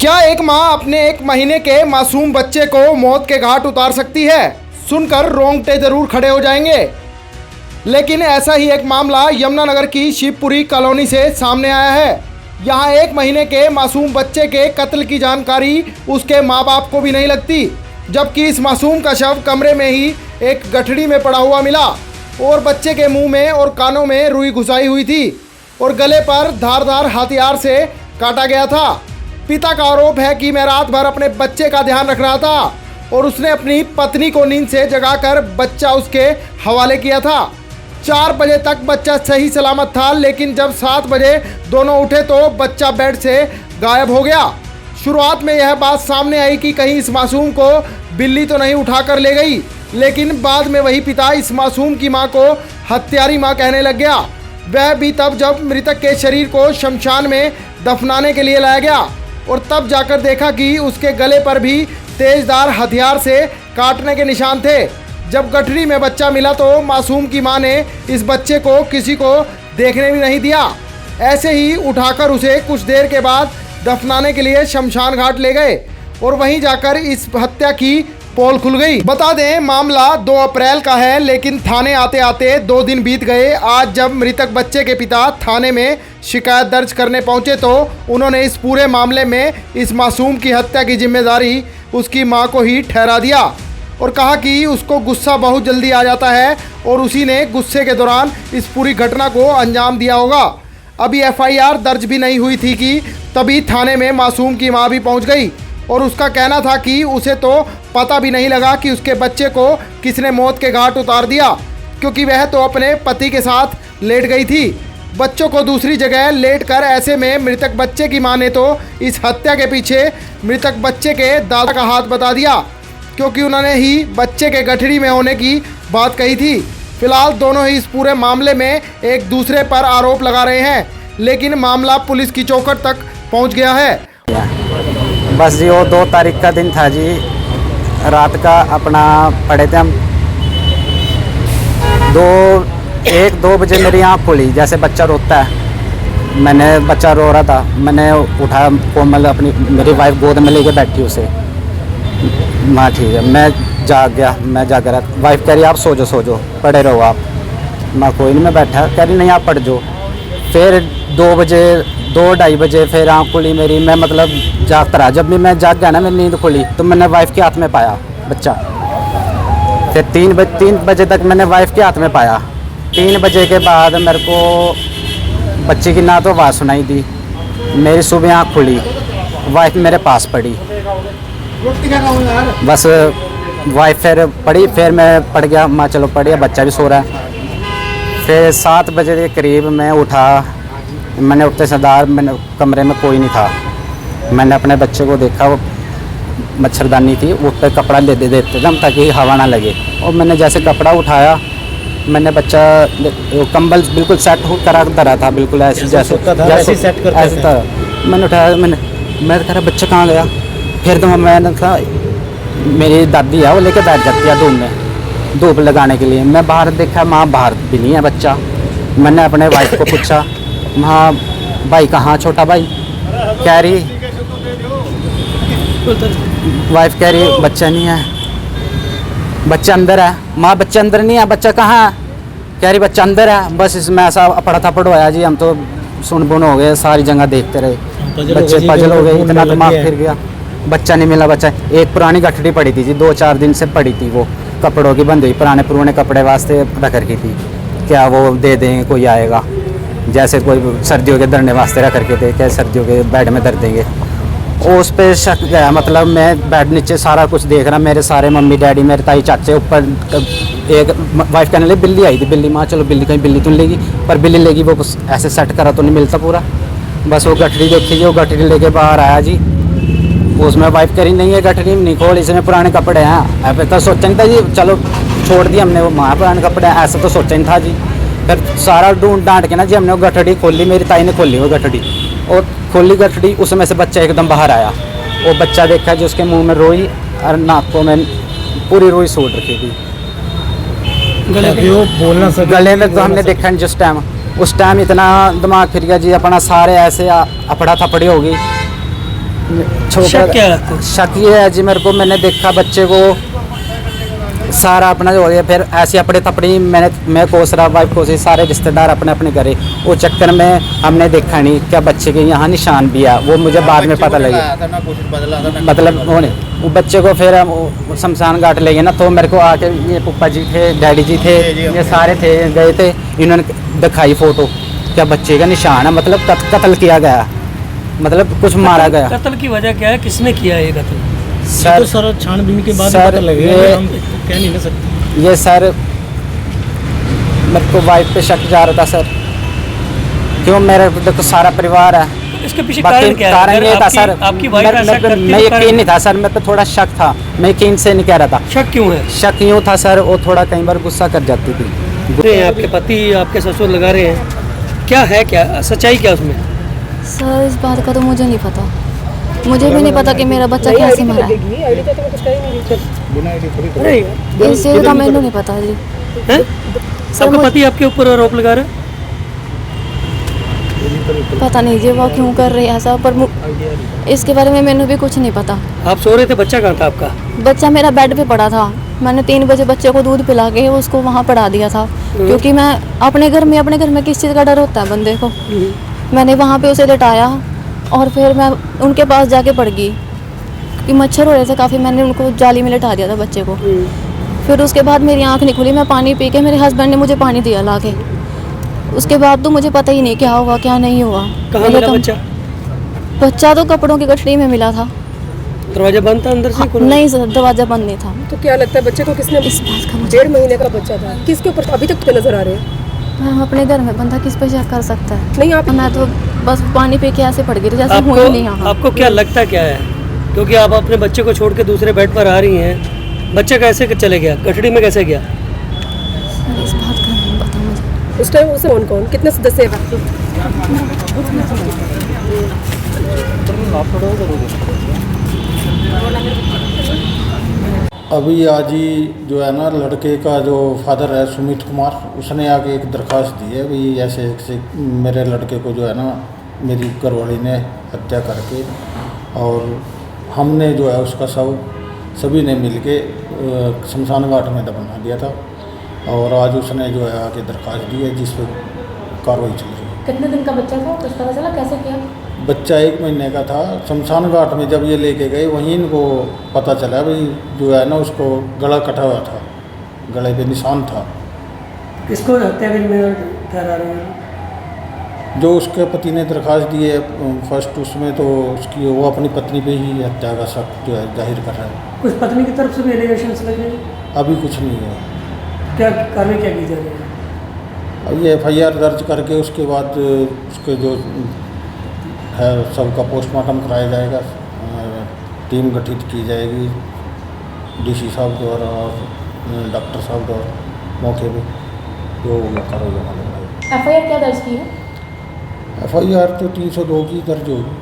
क्या एक माँ अपने 1 महीने के मासूम बच्चे को मौत के घाट उतार सकती है? सुनकर रोंगटे जरूर खड़े हो जाएंगे। लेकिन ऐसा ही एक मामला यमुनानगर की शिवपुरी कॉलोनी से सामने आया है। यहाँ 1 महीने के मासूम बच्चे के कत्ल की जानकारी उसके माँ बाप को भी नहीं लगती, जबकि इस मासूम का शव कमरे में ही एक गठड़ी में पड़ा हुआ मिला और बच्चे के मुंह में और कानों में रुई घुसाई हुई थी और गले पर धारदार हथियार से काटा गया था। पिता का आरोप है कि मैं रात भर अपने बच्चे का ध्यान रख रहा था और उसने अपनी पत्नी को नींद से जगाकर बच्चा उसके हवाले किया था। 4 बजे तक बच्चा सही सलामत था, लेकिन जब 7 बजे दोनों उठे तो बच्चा बेड से गायब हो गया। शुरुआत में यह बात सामने आई कि कहीं इस मासूम को बिल्ली तो नहीं उठाकर ले गई, लेकिन बाद में वही पिता इस मासूम की मां को हत्यारी मां कहने लग गया। वह भी तब जब मृतक के शरीर को शमशान में दफनाने के लिए लाया गया और तब जाकर देखा कि उसके गले पर भी तेजदार हथियार से काटने के निशान थे। जब गठरी में बच्चा मिला तो मासूम की मां ने इस बच्चे को किसी को देखने भी नहीं दिया। ऐसे ही उठाकर उसे कुछ देर के बाद दफनाने के लिए शमशान घाट ले गए और वहीं जाकर इस हत्या की पोल खुल गई। बता दें, मामला 2 अप्रैल का है, लेकिन थाने आते आते 2 दिन बीत गए। आज जब मृतक बच्चे के पिता थाने में शिकायत दर्ज करने पहुंचे तो उन्होंने इस पूरे मामले में इस मासूम की हत्या की जिम्मेदारी उसकी मां को ही ठहरा दिया और कहा कि उसको गुस्सा बहुत जल्दी आ जाता है और उसी ने गुस्से के दौरान इस पूरी घटना को अंजाम दिया होगा। अभी FIR दर्ज भी नहीं हुई थी कि तभी थाने में मासूम की मां भी पहुंच गई और उसका कहना था कि उसे तो पता भी नहीं लगा कि उसके बच्चे को किसने मौत के घाट उतार दिया, क्योंकि वह तो अपने पति के साथ लेट गई थी। बच्चों को दूसरी जगह लेट कर ऐसे में मृतक बच्चे की मां ने तो इस हत्या के पीछे मृतक बच्चे के दादा का हाथ बता दिया, क्योंकि उन्होंने ही बच्चे के गठरी में होने की बात कही थी। फिलहाल दोनों ही इस पूरे मामले में एक दूसरे पर आरोप लगा रहे हैं, लेकिन मामला पुलिस की चौखट तक पहुंच गया है। बस जी वो 2 तारीख का दिन था जी, रात का अपना पड़े थे हम। 1-2 बजे मेरी आँख खुली, जैसे बच्चा रोता है। मैंने बच्चा रो रहा था, मैंने उठाया कोमल अपनी मेरी वाइफ गोद में लेके बैठी उसे। माँ ठीक है, मैं जाग रहा। वाइफ कह रही आप सो जाओ पड़े रहो आप। मैं कोई नहीं, मैं बैठा। कह रही नहीं आप पड़ जाओ। फिर 2-2:30 बजे फिर आँख खुली मेरी। मैं मतलब जागता रहा। जब भी मैं जाग गया ना, मेरी नींद खुली तो मैंने वाइफ के हाथ में पाया बच्चा। फिर 3 बजे तक मैंने वाइफ के हाथ में पाया। 3 बजे के बाद मेरे को बच्चे की ना तो आवाज़ सुनाई दी। मेरी सुबह आँख खुली, वाइफ मेरे पास पड़ी। बस वाइफ फिर पड़ी, फिर मैं पड़ गया। माँ चलो पढ़िए, बच्चा भी सो रहा है। फिर 7 बजे के करीब मैं उठा। मैंने उठते सरदार मैंने कमरे में कोई नहीं था। मैंने अपने बच्चे को देखा, वो मच्छरदानी थी, उस पर कपड़ा ले देते थे ताकि हवा ना लगे। और मैंने जैसे कपड़ा उठाया, मैंने बच्चा कंबल बिल्कुल सेट करा रहा था, बिल्कुल ऐसे जैसे ऐसे था। मैंने उठाया, मैं कह रहा बच्चा कहाँ गया। फिर तो मैंने कहा मेरी दादी है, वो लेके बैठ जाती है धूप लगाने के लिए। मैं बाहर देखा, माँ बाहर भी नहीं है बच्चा। मैंने अपने वाइफ को पूछा, माँ भाई कहाँ, छोटा भाई। कह रही वाइफ कह रही बच्चा नहीं है, बच्चा अंदर है। माँ बच्चा अंदर नहीं है, बच्चा कहाँ है। कह रही बच्चा अंदर है। बस इसमें ऐसा पड़ा था पड़वाया जी। हम तो सुन बुन हो गए, सारी जगह देखते रहे, बच्चे पजल हो गए, इतना दिमाग फिर गया। बच्चा नहीं मिला। बच्चा एक पुरानी गठड़ी पड़ी थी जी, 2-4 दिन से पड़ी थी, वो कपड़ों की बंद हुई, पुराने कपड़े वास्ते रख रखी थी। क्या वो दे देंगे, कोई आएगा, जैसे कोई सर्दियों के धरने वास्ते रख करके थे, क्या सर्दियों के बेड में धर देंगे। उस पर शक गया। मतलब मैं बेड नीचे सारा कुछ देख रहा, मेरे सारे मम्मी डैडी मेरे ताई चाचे ऊपर। एक वाइफ कहने लगी बिल्ली आई थी, बिल्ली। माँ चलो बिल्ली कहीं बिल्ली तो नहीं लेगी, पर बिल्ली लेगी वो ऐसे सेट करा तो नहीं मिलता पूरा। बस वो गठरी देखी जी, वो गठरी लेके बाहर आया जी। उसमें वाइफ करी नहीं है गठरी नहीं खोल, इसमें पुराने कपड़े हैं। ऐसे तो सोचा नहीं था जी, चलो छोड़ दिया हमने, वो माँ पुराने कपड़े हैं, ऐसा तो सोचा नहीं था जी। फिर सारा ढूंढ डांट के ना जी हमने वो गठड़ी खोली, मेरी ताई ने खोली वो गठड़ी और खोली गठड़ी, उसमें से बच्चा एकदम बाहर आया। वो बच्चा देखा जी, उसके मुंह में रोई और नाकों में पूरी रोई सूट रखी थी। गले में तो हमने देखा नहीं जिस टाइम, उस टाइम इतना दिमाग फिर गया जी अपना, सारे ऐसे अपड़ा थपड़ी हो गई। शक क्या है? शक ये है जी मेरे को, मैंने देखा बच्चे को सारा अपना जो हो गया, फिर ऐसे अपने तपड़ी मैं कोस रहा, वाइफ कोसी, सारे रिश्तेदार अपने अपने करे। वो चक्कर में हमने देखा नहीं क्या बच्चे के यहाँ निशान भी है, वो मुझे बाद में पता लगा। मतलब वो बच्चे को फिर हम शमशान घाट ले गए ना, तो मेरे को आके ये पप्पा जी थे, डैडी जी थे, ये सारे थे, गए थे, इन्होंने दिखाई फ़ोटो क्या बच्चे का निशान है, मतलब कत्ल किया गया, मतलब कुछ मारा गया। कत्ल की वजह क्या है, किसने किया ये कत्ल? सर छानबीन के बाद सर पता लगेगा, ये हम कह नहीं ना सकते। ये सर मेरे को वाइफ पे शक जा रहा था सर, क्यों मेरे देखो सारा परिवार है। इसके पीछे बाकी कारण क्या है? कारण अगर ये था सर, आपकी वाइफ ऐसा करती मैं तो यकीन कारण- नहीं था सर, मेरे पे थोड़ा शक था, मैं यकीन से नहीं कह रहा था। शक क्यों है? शक यूँ था सर, वो थोड़ा कई बार गुस्सा कर जाती थी। रहे हैं आपके पति, आपके ससुर लगा रहे हैं, क्या है, क्या सच्चाई क्या उसमें? सर इस बात का तो मुझे नहीं पता, मुझे भी नहीं पता कि मेरा बच्चा कैसे मरा है, अरे इस चीज़ का मैंने नहीं पता जी। हैं? सर आपका मुझे पति आपके ऊपर आरोप लगा रहा है? पता नहीं जी वो क्यों कर रही है ऐसा, पर इसके बारे में मैंने भी कुछ नहीं पता। आप सो रहे थे, बच्चा कहाँ था आपका? बच्चा मेरा बेड पे पड़ा था, मैंने 3 बजे बच्चे को दूध पिला के उसको वहाँ पड़ा दिया था, क्योंकि मैं अपने घर में किस चीज़ का डर होता है बंदे को। मैंने वहाँ पे उसे लिटाया और फिर मैं उनके पास जाके पड़ गई कि मच्छर हो रहे थे काफ़ी, मैंने उनको जाली में लिटा दिया था बच्चे को। फिर उसके बाद मेरी आँख नहीं खुली, मैं पानी पी के, मेरे हस्बैंड ने मुझे पानी दिया ला के, उसके बाद तो मुझे पता ही नहीं क्या हुआ क्या नहीं हुआ। कहाँ मेरे मिला कम- बच्चा? बच्चा तो कपड़ों की गठरी में मिला था। दरवाजा बंद था अंदर से? खुला? नहीं सर दरवाजा बंद नहीं था। तो क्या लगता है बच्चे को किसने, इस बात का मुझे 1.5 महीने का बच्चा था, किसके ऊपर अभी तक पे नजर आ रहे हैं? हम अपने घर में बंदा किस पे शक कर सकता है। नहीं आप मैं तो बस पानी पी के ऐसे पड़ गई थी जैसे हुई नहीं यहाँ। आपको क्या लगता क्या है, क्योंकि आप अपने बच्चे को छोड़ के दूसरे बेड पर आ रही हैं, बच्चा कैसे चले गया, गठड़ी में कैसे गया? सर, इस बात का नहीं पता मुझे। उस टाइम उसे कौन कौन कितने सदस्य हैं? अभी आज ही जो है ना लड़के का जो फादर है सुमित कुमार, उसने आके एक दरख्वास्त दी है भाई ऐसे ऐसे मेरे लड़के को जो है ना मेरी घरवाली ने हत्या करके, और हमने जो है उसका शव सभी ने मिलके शमशान घाट में दफना दिया था, और आज उसने जो है आके दरख्वास्त दी है जिस पर कार्रवाई चल रही है। कितने दिन का बच्चा था, कुछ पता चला कैसे किया? बच्चा 1 महीने का था। शमशान घाट में जब ये लेके गए वहीं इनको पता चला भाई जो है ना उसको गला कटा हुआ था, गले पे निशान था। किसको हत्या में ठहरा रहे हैं? जो उसके पति ने दरख्वास्त दी है फर्स्ट, उसमें तो उसकी वो अपनी पत्नी पे ही हत्या का शक जो है जाहिर कर रहा है। कुछ पत्नी की तरफ से भी एलिगेशंस लग रहे हैं? अभी कुछ नहीं है। क्या कार्रवाई क्या की जा रही है? अब ये FIR दर्ज करके उसके बाद उसके जो है सबका पोस्टमार्टम कराया जाएगा, टीम गठित की जाएगी DC साहब द्वारा और डॉक्टर साहब द्वारा, मौके पे जो कार्रवाई होगा। FIR क्या दर्ज की है? FIR तो 302 की दर्ज होगी।